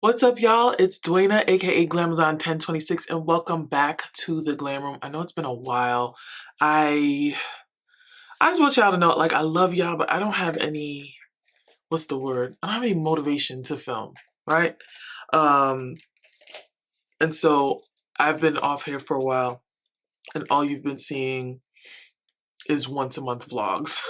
What's up, y'all? It's Duana, aka Glamazon 1026, and welcome back to the Glam Room. I know it's been a while. I just want y'all to know, like, I love y'all, but I don't have any, what's the word? I don't have any motivation to film, right? And so I've been off here for a while, and all you've been seeing is once-a-month vlogs.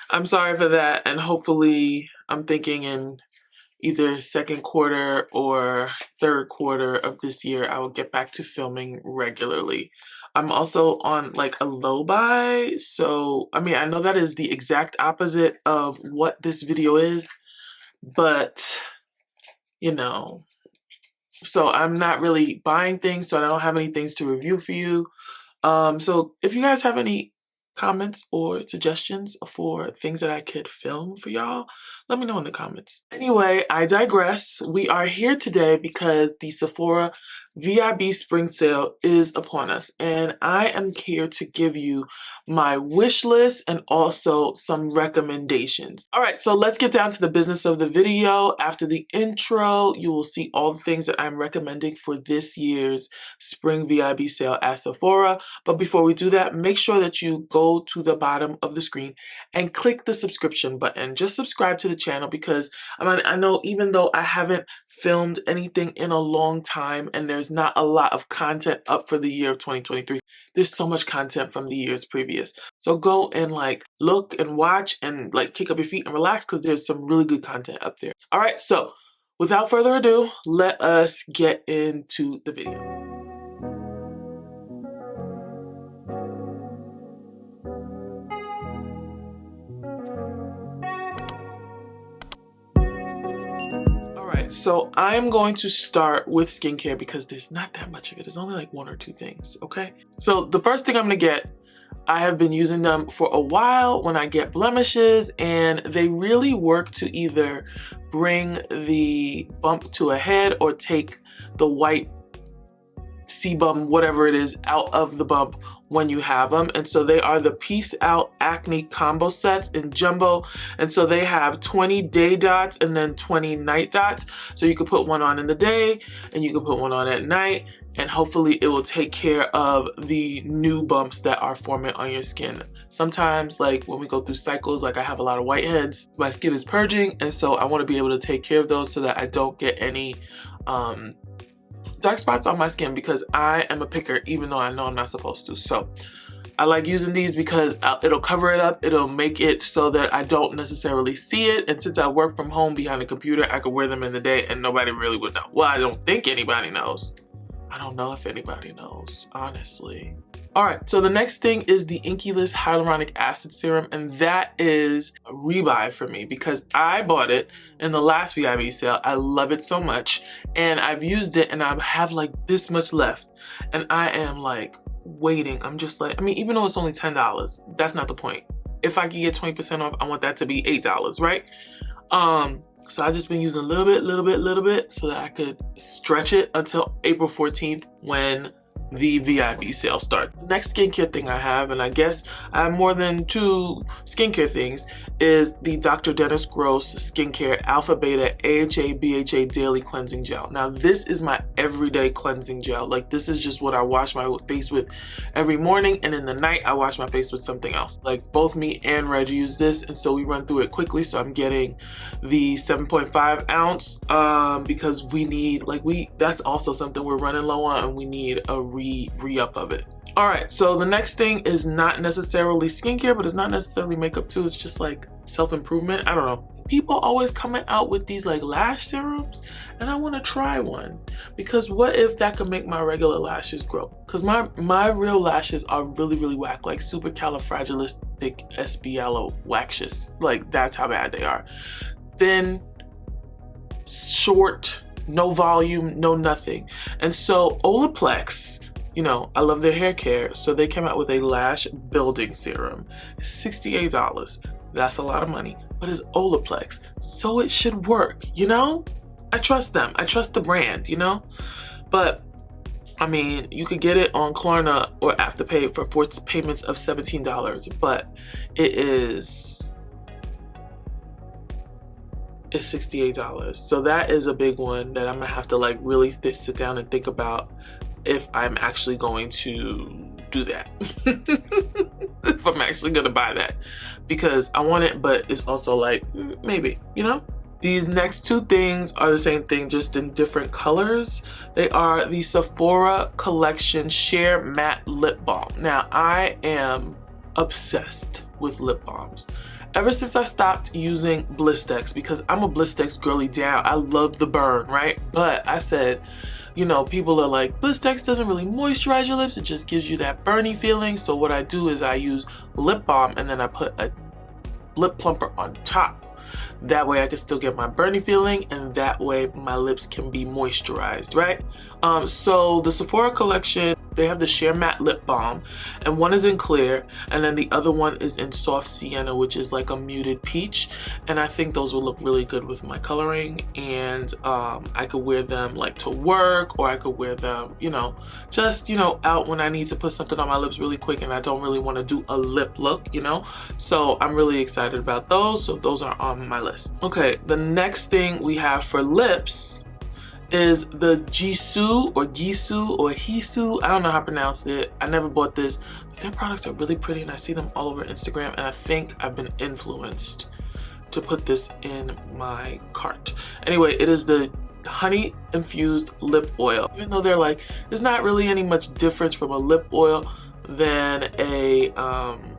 I'm sorry for that, and hopefully I'm thinking in either second quarter or third quarter of this year, I will get back to filming regularly. I'm also on like a low buy, so I mean, I know that is the exact opposite of what this video is, but you know, so I'm not really buying things, so I don't have any things to review for you. So if you guys have any comments or suggestions for things that I could film for y'all, let me know in the comments. Anyway, I digress. We are here today because the Sephora VIB spring sale is upon us, and I am here to give you my wish list and also some recommendations. All right, so let's get down to the business of the video. After the intro, you will see all the things that I'm recommending for this year's spring VIB sale at Sephora. But before we do that, make sure that you go to the bottom of the screen and click the subscription button. Just subscribe to the channel because I know even though I haven't filmed anything in a long time and there's not a lot of content up for the year of 2023, there's so much content from the years previous. So go and like look and watch and like kick up your feet and relax because there's some really good content up there. All right, so without further ado, let us get into the video. So I'm going to start with skincare because there's not that much of it. There's only like one or two things, okay? So the first thing I'm gonna get, I have been using them for a while when I get blemishes, and they really work to either bring the bump to a head or take the white sebum, whatever it is, out of the bump when you have them. And so they are the Peace Out Acne Combo Sets in Jumbo. And so they have 20 day dots and then 20 night dots. So you could put one on in the day and you can put one on at night, and hopefully it will take care of the new bumps that are forming on your skin. Sometimes, like when we go through cycles, like I have a lot of whiteheads, my skin is purging, and so I want to be able to take care of those so that I don't get any dark spots on my skin, because I am a picker even though I know I'm not supposed to. So I like using these because it'll cover it up, it'll make it so that I don't necessarily see it, and since I work from home behind a computer, I could wear them in the day and nobody really would know. Well, I don't think anybody knows. I don't know if anybody knows, honestly. All right, so the next thing is the Inkyless Hyaluronic Acid Serum, and that is a rebuy for me because I bought it in the last VIB sale. I love it so much, and I've used it, and I have like this much left, and I am like waiting. I'm just like, I mean, even though it's only $10, that's not the point. If I can get 20% off, I want that to be $8, right? So I've just been using a little bit so that I could stretch it until April 14th when the VIB sale starts. The next skincare thing I have, and I guess I have more than two skincare things, is the Dr. Dennis Gross Skincare Alpha Beta AHA BHA Daily Cleansing Gel. Now this is my everyday cleansing gel. Like this is just what I wash my face with every morning, and in the night I wash my face with something else. Like both me and Reg use this, and so we run through it quickly. So I'm getting the 7.5 ounce because we need, like, that's also something we're running low on, and we need a re-up of it. All right, so the next thing is not necessarily skincare, but it's not necessarily makeup too. It's just like self-improvement. I don't know. People always coming out with these like lash serums, and I want to try one because what if that could make my regular lashes grow? Because my real lashes are really whack, like supercalifragilisticexpialidocious. Like that's how bad they are. Thin, short, no volume, no nothing. And so Olaplex, you know, I love their hair care, so they came out with a lash building serum. It's $68. That's a lot of money, but it's Olaplex, so it should work, you know? I trust them. I trust the brand, you know? But I mean, you could get it on Klarna or Afterpay for 4 payments of $17, but it is is $68. So that is a big one that I'm gonna have to like really sit down and think about if I'm actually going to do that. If I'm actually gonna buy that, because I want it, but it's also like maybe, you know. These next two things are the same thing, just in different colors. They are the Sephora Collection Sheer Matte Lip Balm. Now, I am obsessed with lip balms. Ever since I stopped using Blistex, because I'm a Blistex girly down. I love the burn, right? But I said, you know, people are like, Blistex doesn't really moisturize your lips. It just gives you that burny feeling. So what I do is I use lip balm and then I put a lip plumper on top. That way I can still get my burny feeling, and that way my lips can be moisturized, right? So the Sephora collection, they have the Sheer Matte Lip Balm, and one is in clear, and then the other one is in soft sienna, which is like a muted peach. And I think those will look really good with my coloring, and I could wear them like to work, or I could wear them, you know, just, you know, out when I need to put something on my lips really quick and I don't really want to do a lip look, you know? So I'm really excited about those. So those are on my list. Okay, the next thing we have for lips is the Jisoo or Gisu or Hisu. I don't know how to pronounce it. I never bought this, but their products are really pretty and I see them all over Instagram, and I think I've been influenced to put this in my cart. Anyway, it is the honey infused lip oil. Even though they're like, there's not really any much difference from a lip oil than a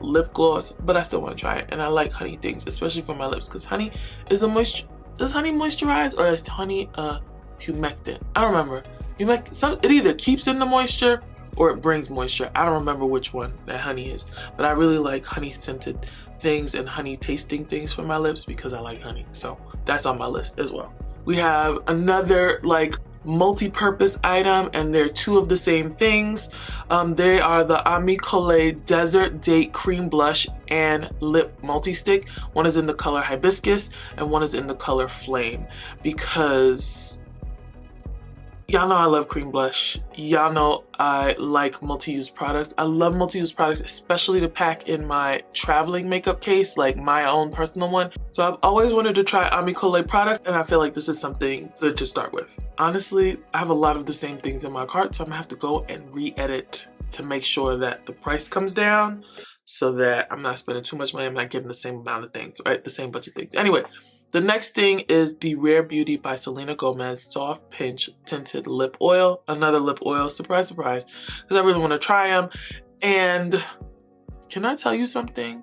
lip gloss, but I still want to try it, and I like honey things, especially for my lips, because honey is a moisture. Does honey moisturize, or is honey humectant? I don't remember. It either keeps in the moisture or it brings moisture. I don't remember which one that honey is, but I really like honey scented things and honey tasting things for my lips because I like honey. So that's on my list as well. We have another like multi-purpose item, and they're two of the same things. They are the Amicole Desert Date Cream Blush and Lip Multi-Stick. One is in the color Hibiscus and one is in the color Flame, because y'all know I love cream blush. Y'all know I like multi-use products. I love multi-use products, especially to pack in my traveling makeup case, like my own personal one. So I've always wanted to try Amicole products, and I feel like this is something good to start with. Honestly, I have a lot of the same things in my cart, so I'm gonna have to go and re-edit to make sure that the price comes down so that I'm not spending too much money. I'm not getting the same amount of things, right? The same bunch of things. Anyway, the next thing is the Rare Beauty by Selena Gomez Soft Pinch Tinted Lip Oil. Another lip oil, surprise, surprise, because I really want to try them. And can I tell you something?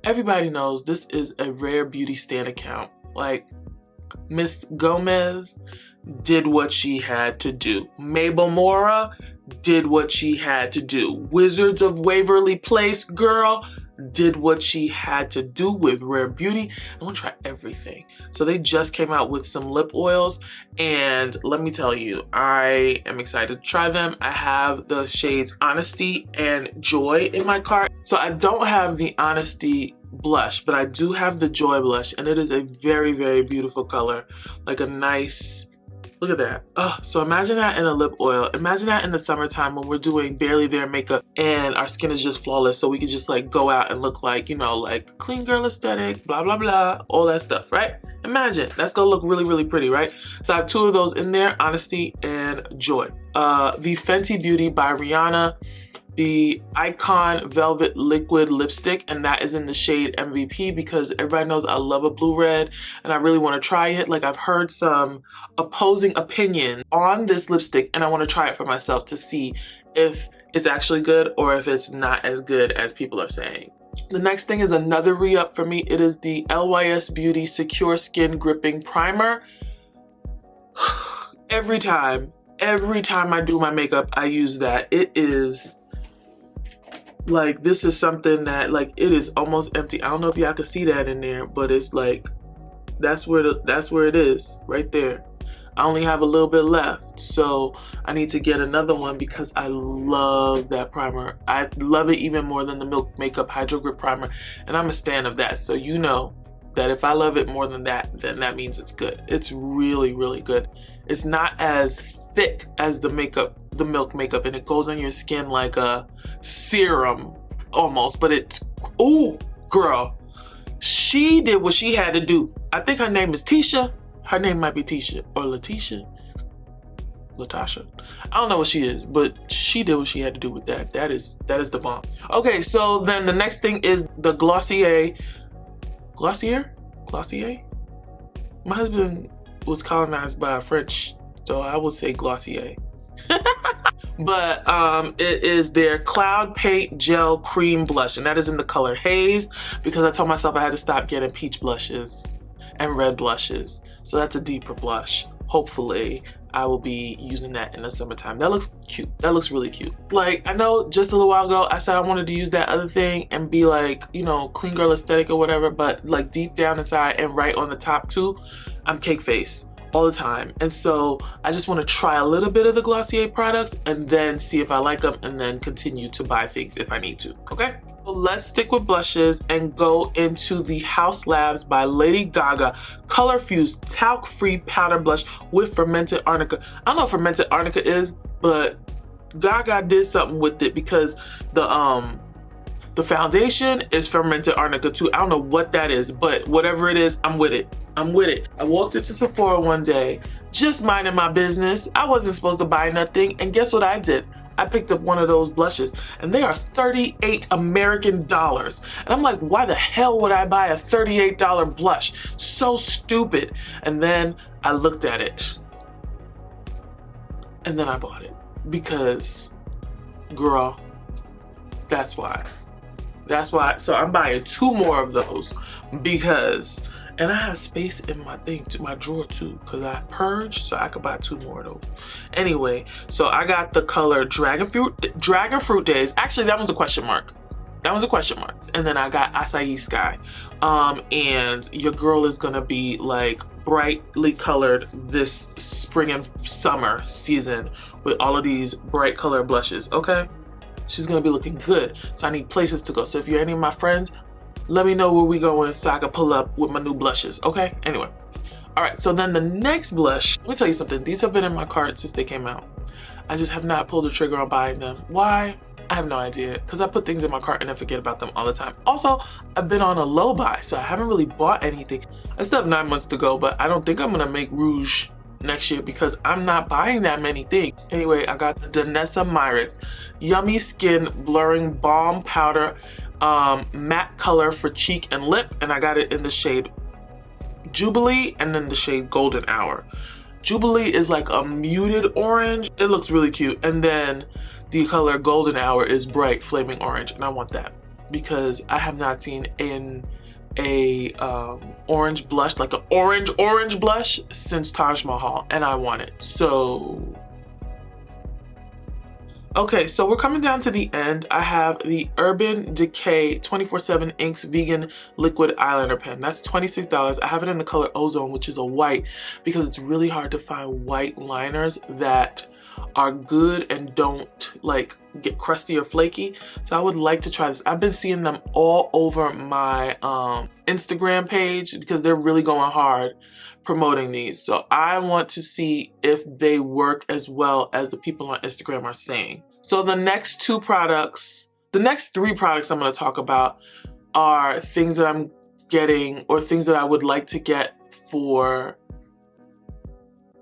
Everybody knows this is a Rare Beauty stan account. Like, Miss Gomez did what she had to do. Mabel Mora did what she had to do. Wizards of Waverly Place girl did what she had to do with Rare Beauty. I want to try everything. So they just came out with some lip oils, and let me tell you, I am excited to try them. I have the shades Honesty and Joy in my cart. So I don't have the Honesty blush, but I do have the Joy blush, and it is a very, very beautiful color. Like a nice, look at that. Oh, so imagine that in a lip oil. Imagine that in the summertime when we're doing barely there makeup and our skin is just flawless, so we could just like go out and look like, you know, like clean girl aesthetic, blah, blah, blah, all that stuff, right? Imagine, that's gonna look really, really pretty, right? So I have two of those in there, Honesty and Joy. The Fenty Beauty by Rihanna, the Icon Velvet Liquid Lipstick, and that is in the shade MVP, because everybody knows I love a blue red and I really want to try it. Like, I've heard some opposing opinion on this lipstick and I want to try it for myself to see if it's actually good or if it's not as good as people are saying. The next thing is another re-up for me. It is the LYS Beauty Secure Skin Gripping Primer. Every time I do my makeup, I use that. It is like, this is something that, like, it is almost empty. I don't know if y'all can see that in there, but it's like, that's where it is, right there. I only have a little bit left, so I need to get another one because I love that primer. I love it even more than the Milk Makeup Hydro Grip Primer, and I'm a stan of that, so you know that if I love it more than that, then that means it's good. It's really, really good. It's not as thick as the Milk Makeup, and it goes on your skin like a serum almost, but it's, ooh, girl, She did what she had to do. I think her name is Tisha. Her name might be Tisha or Letitia. Latasha. I don't know what she is, but she did what she had to do with that. That is the bomb. Okay, so then the next thing is the Glossier. Glossier? My husband was colonized by a French, so I would say Glossier. But it is their Cloud Paint Gel Cream Blush, and that is in the color Haze, because I told myself I had to stop getting peach blushes and red blushes. So that's a deeper blush. Hopefully I will be using that in the summertime. That looks cute. That looks really cute. Like, I know just a little while ago I said I wanted to use that other thing and be like, you know, clean girl aesthetic or whatever, but like deep down inside and right on the top too, I'm cake face all the time. And so I just want to try a little bit of the Glossier products and then see if I like them, and then continue to buy things if I need to. Okay, so let's stick with blushes and go into the House Labs by Lady Gaga Color Fused Talc Free Powder Blush with Fermented Arnica. I don't know what Fermented Arnica is, but Gaga did something with it, because the foundation is Fermented Arnica too. I don't know what that is, but whatever it is, I'm with it. I'm with it. I walked into Sephora one day, just minding my business. I wasn't supposed to buy nothing, and guess what I did? I picked up one of those blushes, and they are $38 American dollars. And I'm like, why the hell would I buy a $38 blush? So stupid. And then I looked at it, and then I bought it, because, girl, that's why. That's why. So I'm buying 2 more of those, because, and I have space in my thing, my drawer too, because I purged, so I could buy 2 more of those. Anyway, so I got the color Dragon Fruit Days. Actually, that one's a question mark. That one's a question mark. And then I got Acai Sky. And your girl is gonna be like brightly colored this spring and summer season with all of these bright color blushes, okay? She's gonna be looking good. So I need places to go. So if you're any of my friends, let me know where we going so I can pull up with my new blushes, okay? Anyway. All right, so then the next blush, let me tell you something. These have been in my cart since they came out. I just have not pulled the trigger on buying them. Why? I have no idea, because I put things in my cart and I forget about them all the time. Also, I've been on a low buy, so I haven't really bought anything. I still have 9 months to go, but I don't think I'm gonna make rouge next year because I'm not buying that many things. Anyway, I got the Danessa Myricks Yummy Skin Blurring Balm Powder matte color for cheek and lip, and I got it in the shade Jubilee and then the shade Golden Hour. Jubilee is like a muted orange. It looks really cute. And then the color Golden Hour is bright flaming orange, and I want that because I have not seen a orange blush, like an orange blush, since Taj Mahal, and I want it. So okay, so we're coming down to the end. I have the Urban Decay 24/7 Inks Vegan Liquid Eyeliner Pen. That's $26. I have it in the color Ozone, which is a white, because it's really hard to find white liners that are good and don't like get crusty or flaky. So I would like to try this. I've been seeing them all over my Instagram page because they're really going hard promoting these. So I want to see if they work as well as the people on Instagram are saying. So the next 3 products I'm going to talk about are things that I'm getting or things that I would like to get for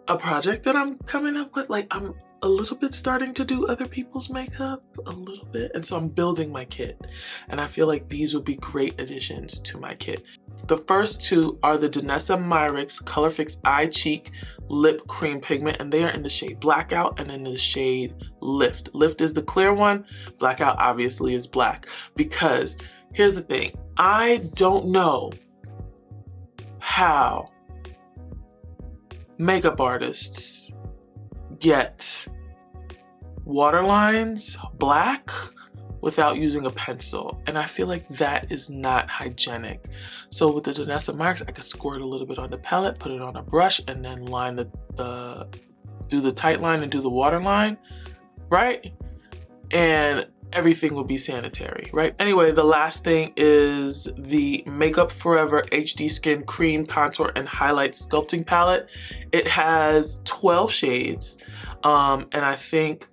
a project that I'm coming up with. Like, I'm a little bit starting to do other people's makeup, a little bit. And so I'm building my kit. And I feel like these would be great additions to my kit. The first 2 are the Danessa Myricks Color Fix Eye Cheek Lip Cream Pigment, and they are in the shade Blackout and in the shade Lift. Lift is the clear one. Blackout obviously is black, because here's the thing. I don't know how makeup artists get waterlines black without using a pencil, and I feel like that is not hygienic. So with the Danessa Myricks, I could squirt a little bit on the palette, put it on a brush, and then line do the tight line and do the waterline, right? And everything will be sanitary, right? Anyway, the last thing is the Makeup Forever HD Skin Cream Contour and Highlight Sculpting Palette. It has 12 shades, and I think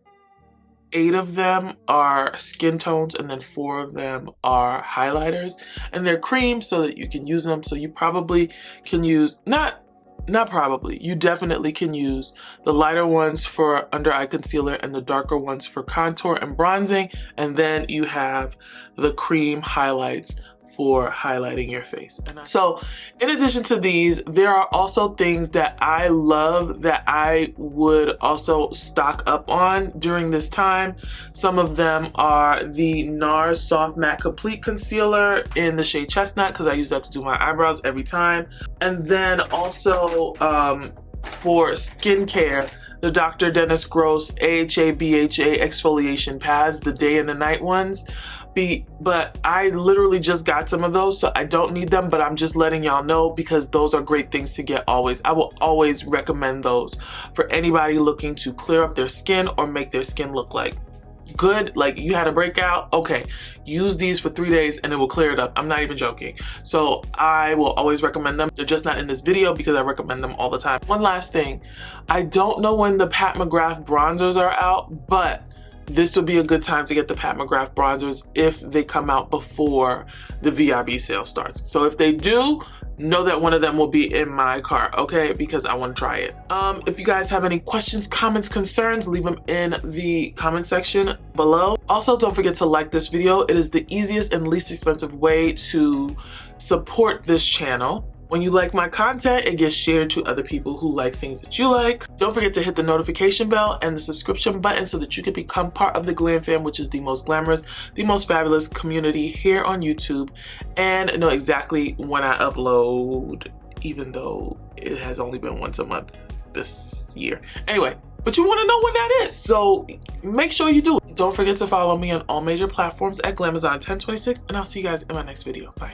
8 of them are skin tones and then 4 of them are highlighters, and they're cream so that you can use them. So you probably can use, not probably, you definitely can use the lighter ones for under eye concealer and the darker ones for contour and bronzing, and then you have the cream highlights for highlighting your face. So in addition to these, there are also things that I love that I would also stock up on during this time. Some of them are the NARS Soft Matte Complete Concealer in the shade Chestnut, because I use that to do my eyebrows every time. And then also for skincare, the Dr. Dennis Gross AHA BHA exfoliation pads, the day and the night ones. But I literally just got some of those, so I don't need them, but I'm just letting y'all know because those are great things to get always. I will always recommend those for anybody looking to clear up their skin or make their skin look like good. Like you had a breakout, okay, use these for 3 days and it will clear it up. I'm not even joking. So I will always recommend them. They're just not in this video because I recommend them all the time. One last thing, I don't know when the Pat McGrath bronzers are out, but this would be a good time to get the Pat McGrath bronzers if they come out before the VIB sale starts. So if they do, know that one of them will be in my cart, okay? Because I want to try it. If you guys have any questions, comments, concerns, leave them in the comment section below. Also, don't forget to like this video. It is the easiest and least expensive way to support this channel. When you like my content, it gets shared to other people who like things that you like. Don't forget to hit the notification bell and the subscription button so that you can become part of the Glam Fam, which is the most glamorous, the most fabulous community here on YouTube, and know exactly when I upload, even though it has only been once a month this year. Anyway, but you want to know when that is, so make sure you do. Don't forget to follow me on all major platforms at Glamazon1026, and I'll see you guys in my next video. Bye.